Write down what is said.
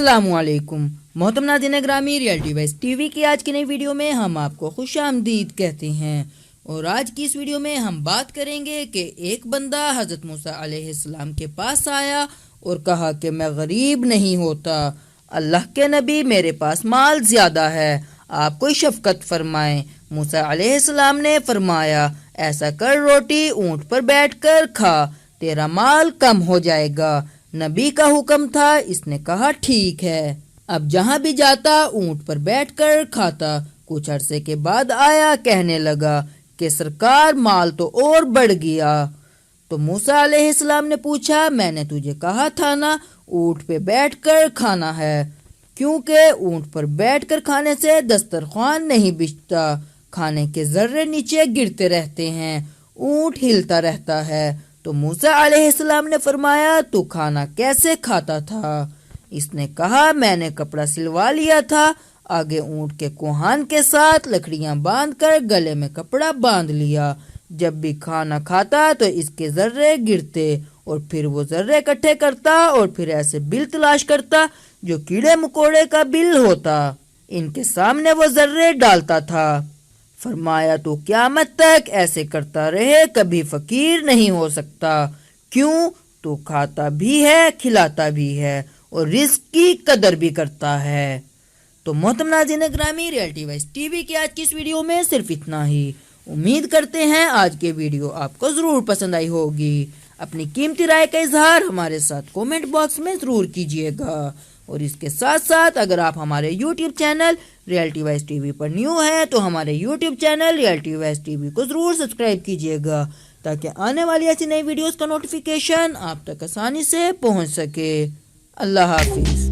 अस्सलामुअलैकुम मोहतरम नाज़रीन ग्रामी, रियलिटी वाइज टीवी की आज की नई वीडियो में हम आपको खुश आमदीद कहते हैं। और आज की इस वीडियो में हम बात करेंगे कि एक बंदा हज़रत मूसा अलैहिस्सलाम के पास आया और कहा कि मैं गरीब नहीं होता, अल्लाह के नबी मेरे पास माल ज़्यादा है, आप कोई शफकत फरमाएं। मूसा अलैहिस्सलाम ने फरमाया, ऐसा कर, रोटी ऊँट पर बैठकर खा, तेरा माल कम हो जाएगा। नबी का हुक्म था, इसने कहा ठीक है। अब जहाँ भी जाता ऊँट पर बैठकर खाता। कुछ अरसे के बाद आया, कहने लगा कि सरकार माल तो और बढ़ गया। तो मूसा अलैहिस्सलाम ने पूछा, मैंने तुझे कहा था ना ऊँट पे बैठकर खाना है, क्योंकि ऊँट पर बैठकर खाने से दस्तरख्वान नहीं बिछता, खाने के जर्रे नीचे गिरते रहते हैं, ऊँट हिलता रहता है। तो मूसा अलैहिस्सलाम ने फरमाया, तू खाना कैसे खाता था? इसने कहा, मैंने कपड़ा सिलवा लिया था, आगे ऊँट के कोहान के साथ लकड़ियां बांधकर गले में कपड़ा बांध लिया। जब भी खाना खाता तो इसके जर्रे गिरते और फिर वो जर्रे इकट्ठे करता और फिर ऐसे बिल तलाश करता जो कीड़े मकोड़े का बिल होता, इनके सामने वो जर्रे डालता था। फरमाया, तो क़यामत तक ऐसे करता रहे, कभी फकीर नहीं हो सकता। क्यों? तो खाता भी है, खिलाता भी है और रिस्क की कदर भी करता है। तो मोहतरम नाज़रीन ग्रामी, रियलिटी वाइज टीवी की आज की इस वीडियो में सिर्फ इतना ही। उम्मीद करते हैं आज के वीडियो आपको ज़रूर पसंद आई होगी। अपनी कीमती राय का इजहार हमारे साथ कमेंट बॉक्स में ज़रूर कीजिएगा। और इसके साथ साथ अगर आप हमारे YouTube channel reality wise TV पर न्यू हैं तो हमारे YouTube channel reality wise TV को ज़रूर सब्सक्राइब कीजिएगा, ताकि आने वाली ऐसी नई वीडियोस का नोटिफिकेशन आप तक आसानी से पहुंच सके। अल्लाह हाफिज़।